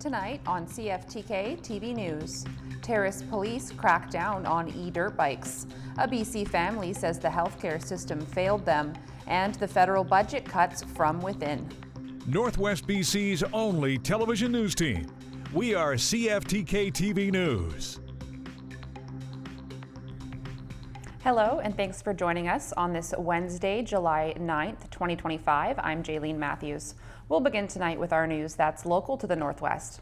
Tonight on CFTK-TV News. Terrace police crack down on e-dirt bikes. A BC family says the healthcare system failed them, and the federal budget cuts from within. Northwest BC's only television news team. We are CFTK-TV News. Hello, and thanks for joining us on this Wednesday, July 9th, 2025. I'm Jaylene Matthews. We'll begin tonight with our news that's local to the Northwest.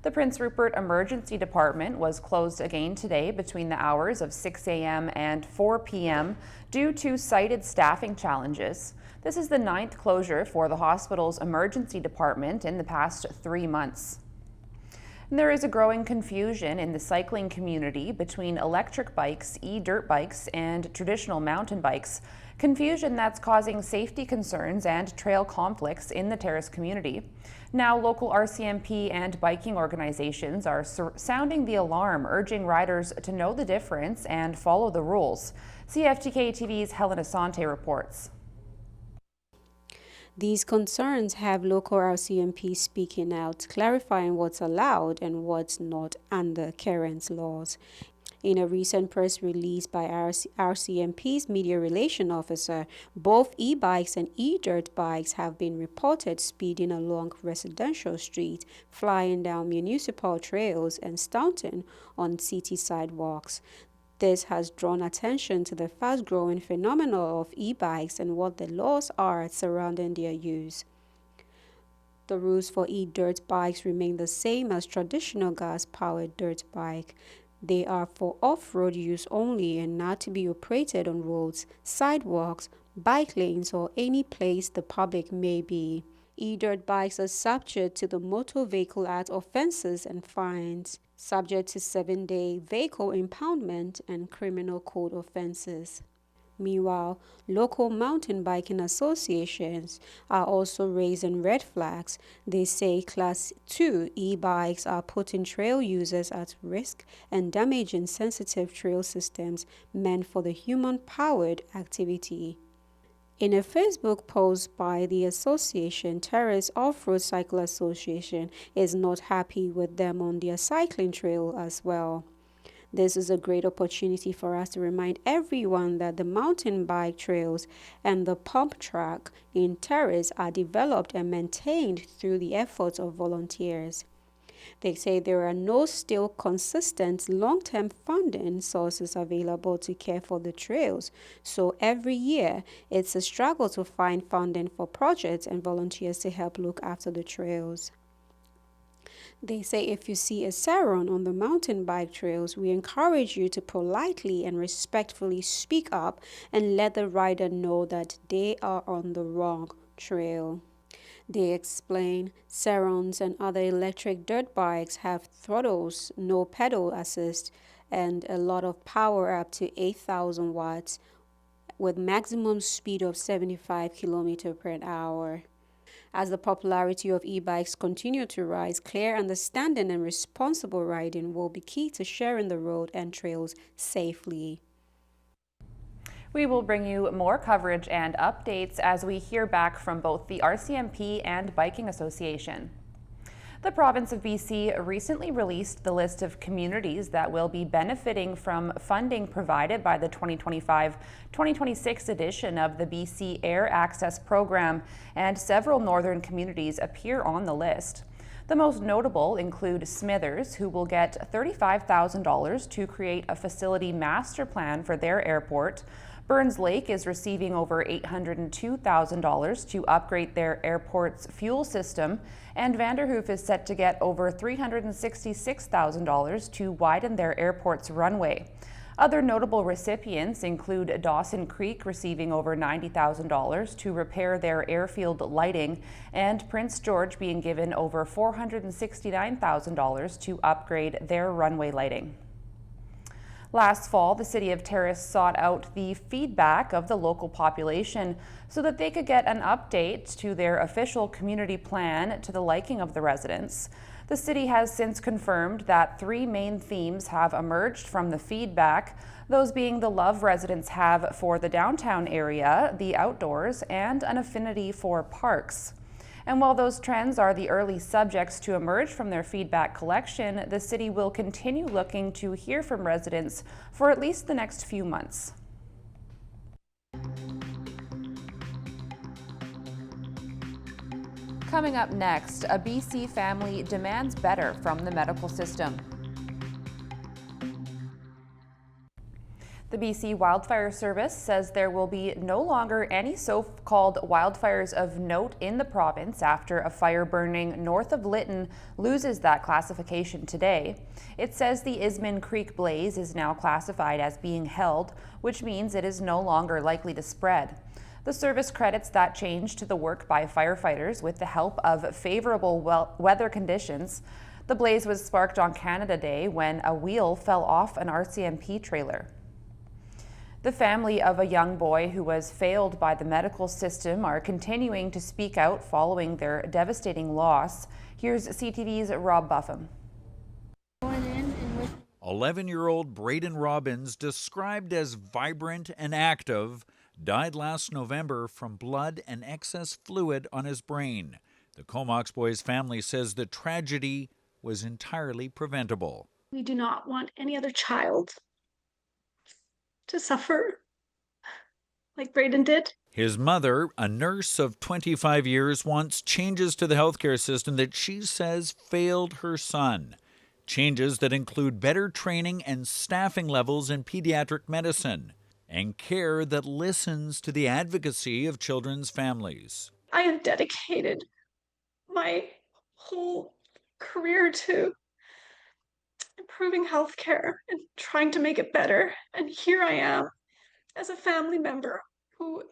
The Prince Rupert Emergency Department was closed again today between the hours of 6 a.m. and 4 p.m. due to cited staffing challenges. This is the 9th closure for the hospital's emergency department in the past 3 months. And there is a growing confusion in the cycling community between electric bikes, e-dirt bikes, and traditional mountain bikes. Confusion that's causing safety concerns and trail conflicts in the Terrace community. Now, local RCMP and biking organizations are sounding the alarm, urging riders to know the difference and follow the rules. CFTK-TV's Helen Asante reports. These concerns have local RCMP speaking out, clarifying what's allowed and what's not under current laws. In a recent press release by RCMP's media relation officer, both e-bikes and e-dirt bikes have been reported speeding along residential streets, flying down municipal trails, and stunting on city sidewalks. This has drawn attention to the fast-growing phenomenon of e-bikes and what the laws are surrounding their use. The rules for e-dirt bikes remain the same as traditional gas-powered dirt bike. They are for off-road use only and not to be operated on roads, sidewalks, bike lanes, or any place the public may be. E-dirt bikes are subject to the Motor Vehicle Act offenses and fines, subject to 7-day vehicle impoundment and criminal code offenses. Meanwhile, local mountain biking associations are also raising red flags. They say Class 2 e-bikes are putting trail users at risk and damaging sensitive trail systems meant for the human-powered activity. In a Facebook post by the association, Terrace Off-Road Cycle Association is not happy with them on their cycling trail as well. This is a great opportunity for us to remind everyone that the mountain bike trails and the pump track in Terrace are developed and maintained through the efforts of volunteers. They say there are no still consistent long-term funding sources available to care for the trails, so every year it's a struggle to find funding for projects and volunteers to help look after the trails. They say if you see a Saron on the mountain bike trails, we encourage you to politely and respectfully speak up and let the rider know that they are on the wrong trail. They explain Sarons and other electric dirt bikes have throttles, no pedal assist, and a lot of power up to 8,000 watts with maximum speed of 75 km per hour. As the popularity of e-bikes continue to rise, clear understanding and responsible riding will be key to sharing the road and trails safely. We will bring you more coverage and updates as we hear back from both the RCMP and Biking Association. The province of BC recently released the list of communities that will be benefiting from funding provided by the 2025-2026 edition of the BC Air Access Program, and several northern communities appear on the list. The most notable include Smithers, who will get $35,000 to create a facility master plan for their airport. Burns Lake is receiving over $802,000 to upgrade their airport's fuel system, and Vanderhoof is set to get over $366,000 to widen their airport's runway. Other notable recipients include Dawson Creek receiving over $90,000 to repair their airfield lighting, and Prince George being given over $469,000 to upgrade their runway lighting. Last fall, the City of Terrace sought out the feedback of the local population so that they could get an update to their official community plan to the liking of the residents. The city has since confirmed that 3 main themes have emerged from the feedback, those being the love residents have for the downtown area, the outdoors, and an affinity for parks. And while those trends are the early subjects to emerge from their feedback collection, the city will continue looking to hear from residents for at least the next few months. Coming up next, a BC family demands better from the medical system. The BC Wildfire Service says there will be no longer any so-called wildfires of note in the province after a fire burning north of Lytton loses that classification today. It says the Isman Creek blaze is now classified as being held, which means it is no longer likely to spread. The service credits that change to the work by firefighters with the help of favorable weather conditions. The blaze was sparked on Canada Day when a wheel fell off an RCMP trailer. The family of a young boy who was failed by the medical system are continuing to speak out following their devastating loss. Here's CTV's Rob Buffum. 11-year-old Braden Robbins, described as vibrant and active, died last November from blood and excess fluid on his brain. The Comox boy's family says the tragedy was entirely preventable. We do not want any other child to suffer like Braden did. His mother, a nurse of 25 years, wants changes to the healthcare system that she says failed her son. Changes that include better training and staffing levels in pediatric medicine and care that listens to the advocacy of children's families. I have dedicated my whole career to improving healthcare and trying to make it better. And here I am as a family member who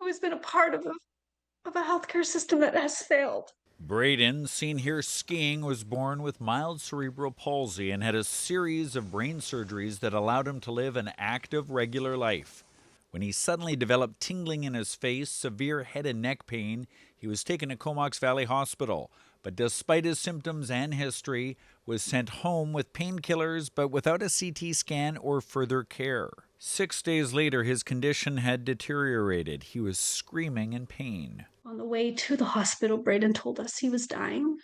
has been a part of a healthcare system that has failed. Braden, seen here skiing, was born with mild cerebral palsy and had a series of brain surgeries that allowed him to live an active, regular life. When he suddenly developed tingling in his face, severe head and neck pain, he was taken to Comox Valley Hospital, but despite his symptoms and history, was sent home with painkillers but without a CT scan or further care. 6 days later, his condition had deteriorated. He was screaming in pain. On the way to the hospital, Braden told us he was dying.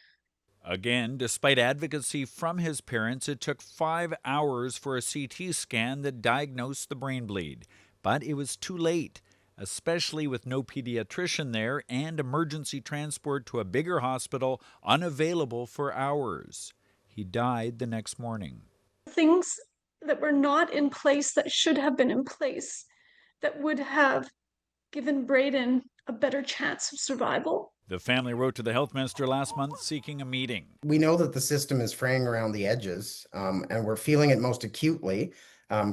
Again, despite advocacy from his parents, it took 5 hours for a CT scan that diagnosed the brain bleed. But it was too late, especially with no pediatrician there and emergency transport to a bigger hospital unavailable for hours. He died the next morning. Things that were not in place that should have been in place that would have given Braden a better chance of survival. The family wrote to the health minister last month seeking a meeting. We know that the system is fraying around the edges, and we're feeling it most acutely,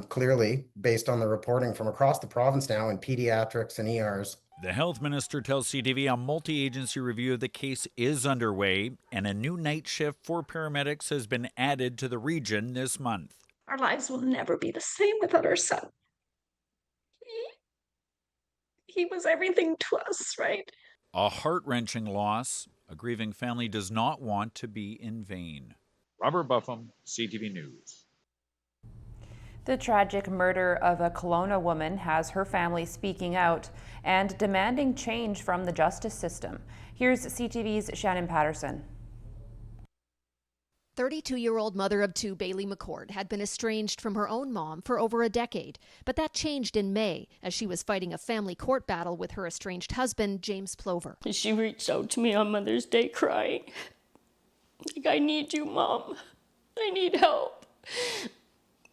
clearly, based on the reporting from across the province now in pediatrics and ERs. The health minister tells CTV a multi-agency review of the case is underway, and a new night shift for paramedics has been added to the region this month. Our lives will never be the same without our son. He was everything to us, right? A heart-wrenching loss. A grieving family does not want to be in vain. Robert Buffum, CTV News. The tragic murder of a Kelowna woman has her family speaking out and demanding change from the justice system. Here's CTV's Shannon Patterson. 32-year-old mother of two, Bailey McCord, had been estranged from her own mom for over a decade. But that changed in May as she was fighting a family court battle with her estranged husband, James Plover. She reached out to me on Mother's Day crying, like, I need you, Mom. I need help.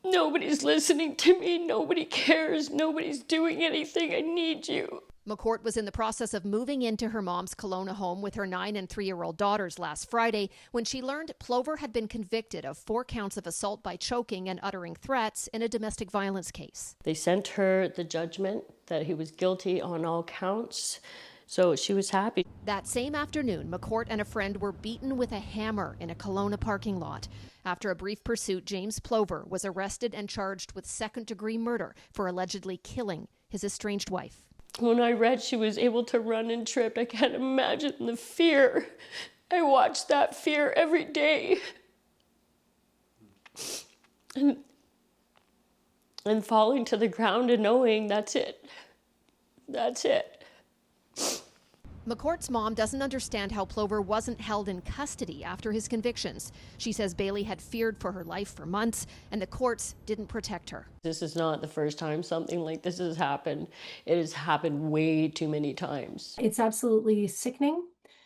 Nobody's listening to me. Nobody cares. Nobody's doing anything. I need you. McCourt was in the process of moving into her mom's Kelowna home with her 9- and 3-year-old daughters last Friday when she learned Plover had been convicted of 4 counts of assault by choking and uttering threats in a domestic violence case. They sent her the judgment that he was guilty on all counts, so she was happy. That same afternoon, McCourt and a friend were beaten with a hammer in a Kelowna parking lot. After a brief pursuit, James Plover was arrested and charged with second-degree murder for allegedly killing his estranged wife. When I read she was able to run and trip, I can't imagine the fear. I watched that fear every day. And falling to the ground and knowing that's it. That's it. McCourt's mom doesn't understand how Plover wasn't held in custody after his convictions. She says Bailey had feared for her life for months, and the courts didn't protect her. This is not the first time something like this has happened. It has happened way too many times. It's absolutely sickening.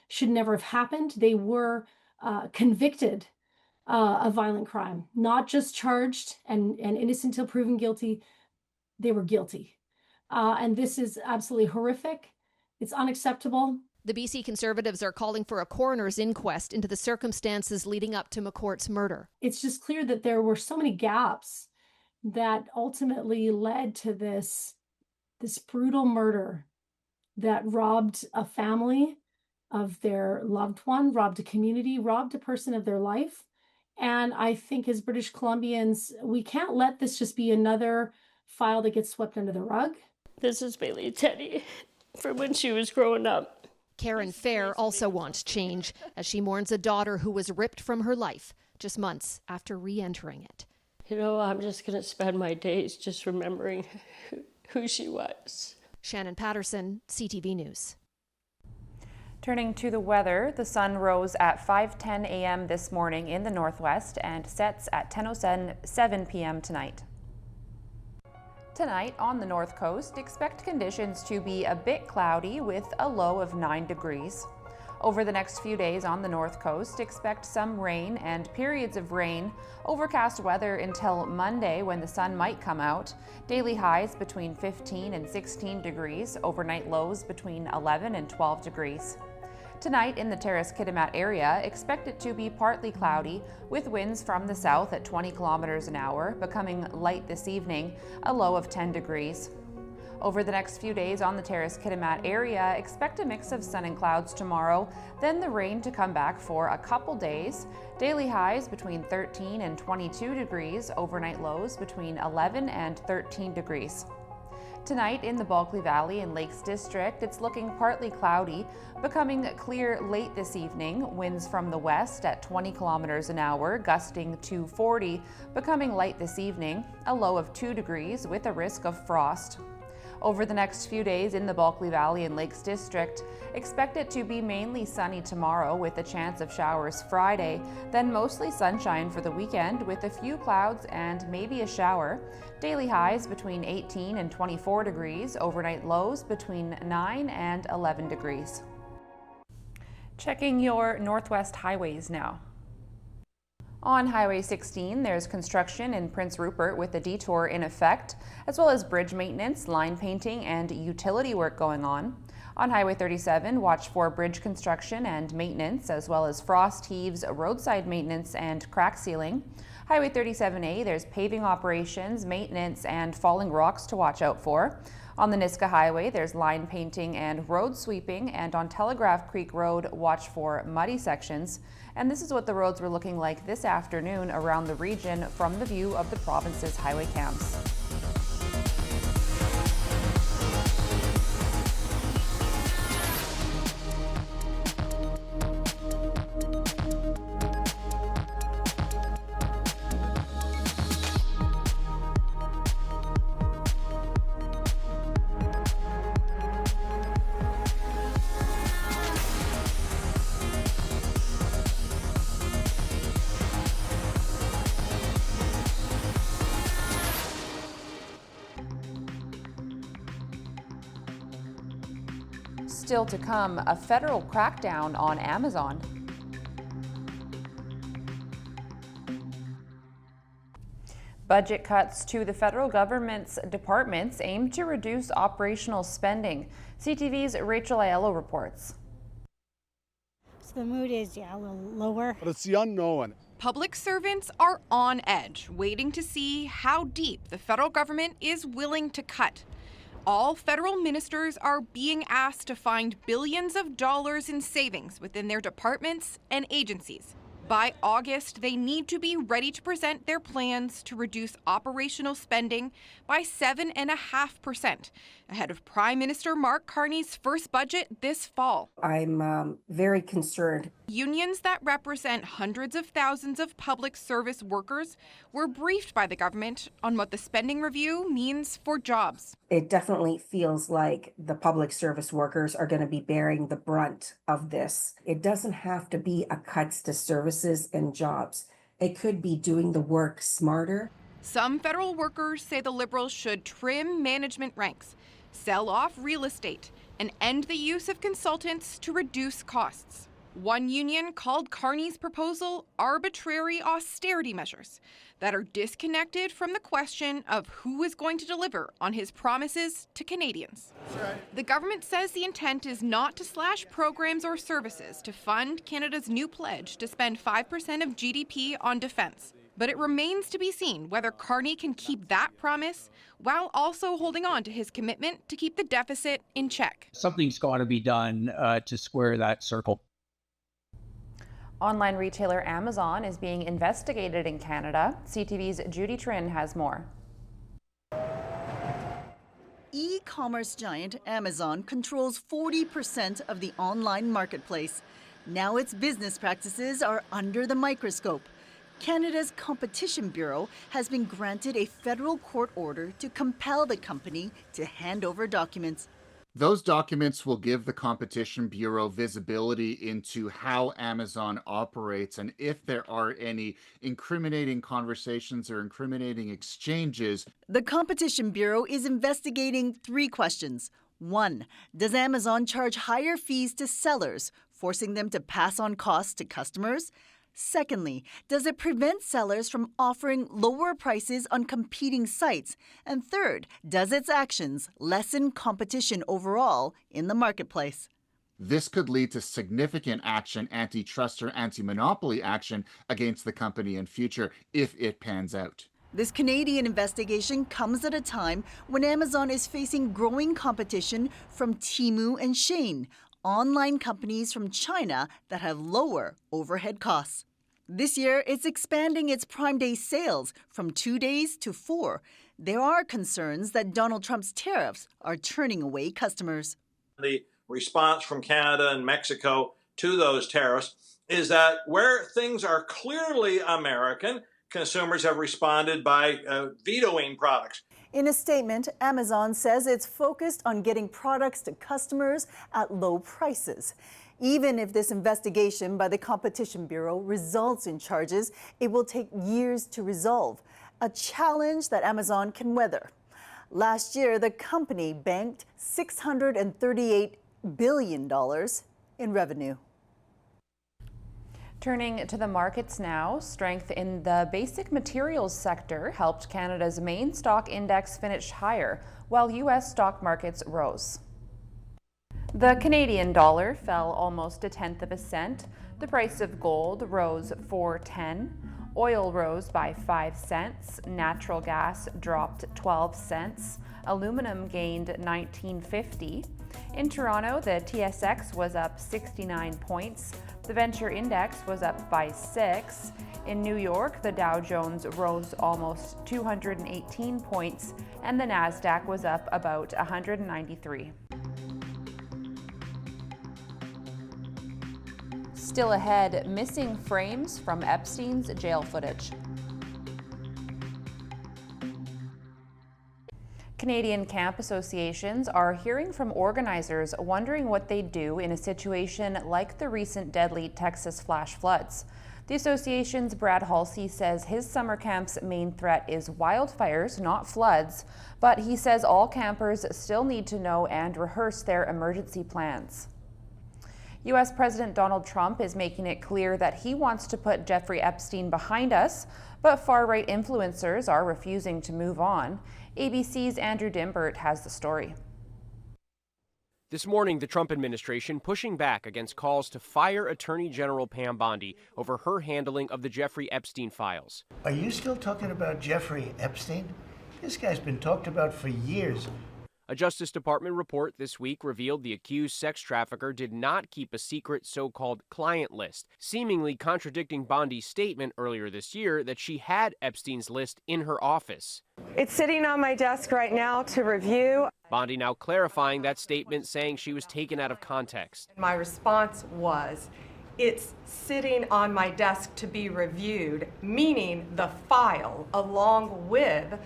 Should never have happened. They were convicted of violent crime, not just charged and innocent until proven guilty. They were guilty. And this is absolutely horrific. It's unacceptable. The BC Conservatives are calling for a coroner's inquest into the circumstances leading up to McCourt's murder. It's just clear that there were so many gaps that ultimately led to this brutal murder that robbed a family of their loved one, robbed a community, robbed a person of their life. And I think as British Columbians, we can't let this just be another file that gets swept under the rug. This is Bailey Teddy from when she was growing up. Karen Fair also wants change as she mourns a daughter who was ripped from her life just months after re-entering it. You know, I'm just going to spend my days just remembering who she was. Shannon Patterson, CTV News. Turning to the weather, the sun rose at 5:10 a.m. this morning in the northwest and sets at 10:07 p.m. tonight. Tonight on the north coast, expect conditions to be a bit cloudy with a low of 9 degrees. Over the next few days on the north coast, expect some rain and periods of rain, overcast weather until Monday when the sun might come out. Daily highs between 15 and 16 degrees, overnight lows between 11 and 12 degrees. Tonight in the Terrace-Kitimat area, expect it to be partly cloudy with winds from the south at 20 kilometers an hour, becoming light this evening, a low of 10 degrees. Over the next few days on the Terrace-Kitimat area, expect a mix of sun and clouds tomorrow, then the rain to come back for a couple days. Daily highs between 13 and 22 degrees, overnight lows between 11 and 13 degrees. Tonight in the Bulkley Valley and Lakes District, it's looking partly cloudy, becoming clear late this evening. Winds from the west at 20 kilometers an hour, gusting to 40, becoming light this evening, a low of 2 degrees with a risk of frost. Over the next few days in the Bulkley Valley and Lakes District, expect it to be mainly sunny tomorrow with a chance of showers Friday, then mostly sunshine for the weekend with a few clouds and maybe a shower. Daily highs between 18 and 24 degrees, overnight lows between 9 and 11 degrees. Checking your northwest highways now. On Highway 16, there's construction in Prince Rupert with a detour in effect, as well as bridge maintenance, line painting, and utility work going on. On Highway 37, watch for bridge construction and maintenance, as well as frost heaves, roadside maintenance, and crack sealing. Highway 37A, there's paving operations, maintenance, and falling rocks to watch out for. On the Niska Highway, there's line painting and road sweeping, and on Telegraph Creek Road, watch for muddy sections. And this is what the roads were looking like this afternoon around the region from the view of the province's highway cams. Still to come, a federal crackdown on Amazon. Budget cuts to the federal government's departments aim to reduce operational spending. CTV's Rachel Aiello reports. So the mood is, a little lower. But it's the unknown. Public servants are on edge, waiting to see how deep the federal government is willing to cut. All federal ministers are being asked to find billions of dollars in savings within their departments and agencies. By August, they need to be ready to present their plans to reduce operational spending by 7.5%, ahead of Prime Minister Mark Carney's first budget this fall. I'm very concerned. Unions that represent hundreds of thousands of public service workers were briefed by the government on what the spending review means for jobs. It definitely feels like the public service workers are going to be bearing the brunt of this. It doesn't have to be a cuts to services and jobs. It could be doing the work smarter. Some federal workers say the Liberals should trim management ranks, sell off real estate, and end the use of consultants to reduce costs. One union called Carney's proposal arbitrary austerity measures that are disconnected from the question of who is going to deliver on his promises to Canadians. The government says the intent is not to slash programs or services to fund Canada's new pledge to spend 5% of GDP on defense. But it remains to be seen whether Carney can keep that promise while also holding on to his commitment to keep the deficit in check. Something's got to be done to square that circle. Online retailer Amazon is being investigated in Canada. CTV's Judy Trin has more. E-commerce giant Amazon controls 40% of the online marketplace. Now its business practices are under the microscope. Canada's Competition Bureau has been granted a federal court order to compel the company to hand over documents. Those documents will give the Competition Bureau visibility into how Amazon operates and if there are any incriminating conversations or incriminating exchanges. The Competition Bureau is investigating 3 questions. 1, does Amazon charge higher fees to sellers, forcing them to pass on costs to customers? Secondly, does it prevent sellers from offering lower prices on competing sites? And third, does its actions lessen competition overall in the marketplace? This could lead to significant action, antitrust or anti-monopoly action against the company in future if it pans out. This Canadian investigation comes at a time when Amazon is facing growing competition from Temu and Shein, online companies from China that have lower overhead costs. This year, it's expanding its Prime Day sales from 2 days to 4. There are concerns that Donald Trump's tariffs are turning away customers. The response from Canada and Mexico to those tariffs is that where things are clearly American, consumers have responded by vetoing products. In a statement, Amazon says it's focused on getting products to customers at low prices. Even if this investigation by the Competition Bureau results in charges, it will take years to resolve, a challenge that Amazon can weather. Last year, the company banked $638 billion in revenue. Turning to the markets now, strength in the basic materials sector helped Canada's main stock index finish higher, while U.S. stock markets rose. The Canadian dollar fell almost 1/10 cent. The price of gold rose 4.10. Oil rose by 5 cents. Natural gas dropped 12 cents. Aluminum gained 19.50. In Toronto, the TSX was up 69 points. The Venture Index was up by 6. In New York, the Dow Jones rose almost 218 points, and the Nasdaq was up about 193. Still ahead, missing frames from Epstein's jail footage. Canadian camp associations are hearing from organizers wondering what they'd do in a situation like the recent deadly Texas flash floods. The association's Brad Halsey says his summer camp's main threat is wildfires, not floods, but he says all campers still need to know and rehearse their emergency plans. U.S. President Donald Trump is making it clear that he wants to put Jeffrey Epstein behind us, but far-right influencers are refusing to move on. ABC's Andrew Dimbert has the story. This morning, the Trump administration pushing back against calls to fire Attorney General Pam Bondi over her handling of the Jeffrey Epstein files. Are you still talking about Jeffrey Epstein? This guy's been talked about for years. A Justice Department report this week revealed the accused sex trafficker did not keep a secret so-called client list, seemingly contradicting Bondi's statement earlier this year that she had Epstein's list in her office. It's sitting on my desk right now to review. Bondi now clarifying that statement, saying she was taken out of context. My response was, it's sitting on my desk to be reviewed, meaning the file along with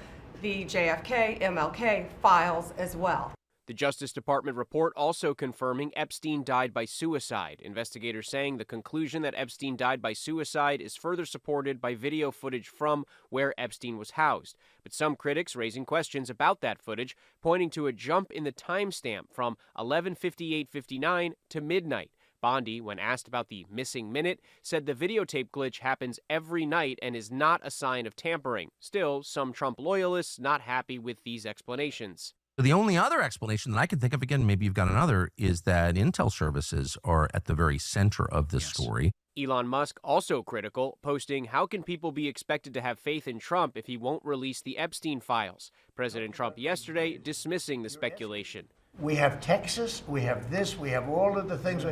the JFK, MLK files as well. The Justice Department report also confirming Epstein died by suicide. Investigators saying the conclusion that Epstein died by suicide is further supported by video footage from where Epstein was housed. But some critics raising questions about that footage, pointing to a jump in the timestamp from 11:58:59 to midnight. Bondi, when asked about the missing minute, said the videotape glitch happens every night and is not a sign of tampering. Still, some Trump loyalists not happy with these explanations. The only other explanation that I can think of, again, maybe you've got another, is that intel services are at the very center of this story. Elon Musk also critical, posting, "How can people be expected to have faith in Trump if he won't release the Epstein files?" President Trump yesterday dismissing the speculation. We have Texas, we have this, we have all of the things.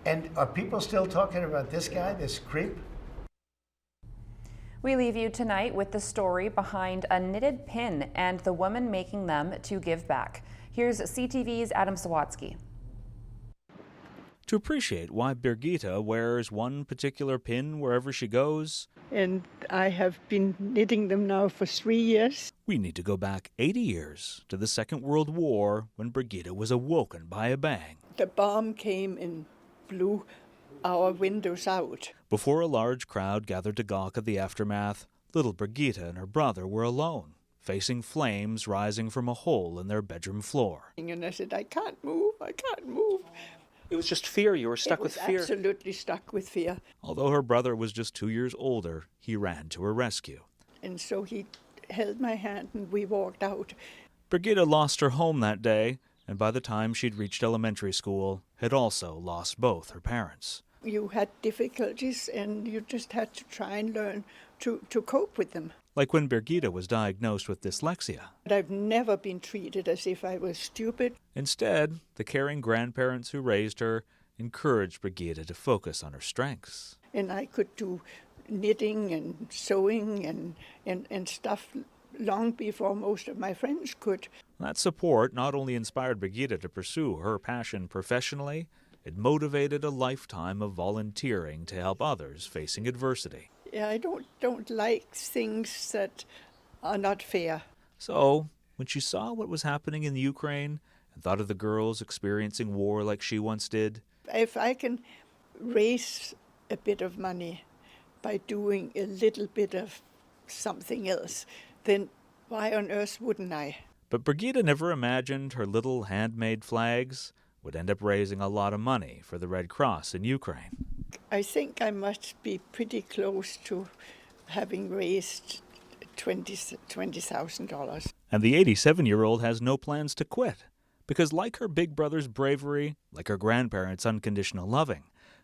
And are people still talking about this guy, this creep? We leave you tonight with the story behind a knitted pin and the woman making them to give back. Here's CTV's Adam Sawatsky. To appreciate why Birgitta wears one particular pin wherever she goes, and I have been knitting them now for 3 years. We need to go back 80 years to the Second World War when Birgitta was awoken by a bang. The bomb came and blew our windows out. Before a large crowd gathered to gawk at the aftermath, little Birgitta and her brother were alone, facing flames rising from a hole in their bedroom floor. And I said, I can't move. It was just fear. You were stuck with fear. Absolutely stuck with fear. Although her brother was just 2 years older, he ran to her rescue. And so he held my hand and we walked out. Birgitta lost her home that day, and by the time she'd reached elementary school, had also lost both her parents. You had difficulties and you just had to try and learn to cope with them. Like when Birgitta was diagnosed with dyslexia. But I've never been treated as if I was stupid. Instead, the caring grandparents who raised her encouraged Birgitta to focus on her strengths. And I could do knitting and sewing and stuff long before most of my friends could. That support not only inspired Birgitta to pursue her passion professionally, it motivated a lifetime of volunteering to help others facing adversity. Yeah, I don't like things that are not fair. So, when she saw what was happening in the Ukraine and thought of the girls experiencing war like she once did, if I can raise a bit of money by doing a little bit of something else, then why on earth wouldn't I? But Birgitta never imagined her little handmade flags would end up raising a lot of money for the Red Cross in Ukraine. I think I must be pretty close to having raised $20,000. And the 87-year-old has no plans to quit, because like her big brother's bravery, like her grandparents' unconditional loving,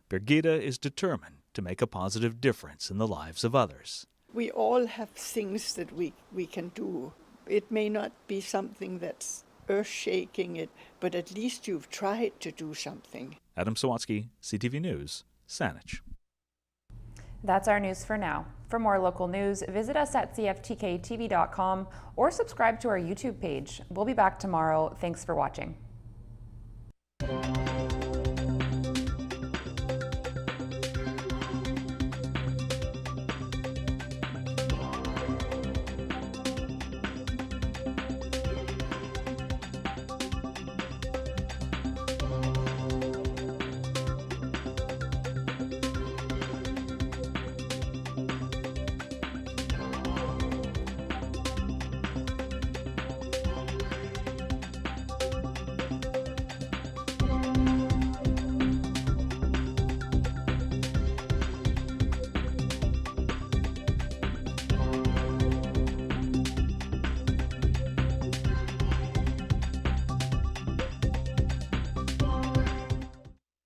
Birgitta is determined to make a positive difference in the lives of others. We all have things that we can do. It may not be something that's earth-shaking, but at least you've tried to do something. Adam Sawatsky, CTV News, Saanich. That's our news for now. For more local news, visit us at cftktv.com or subscribe to our YouTube page. We'll be back tomorrow. Thanks for watching.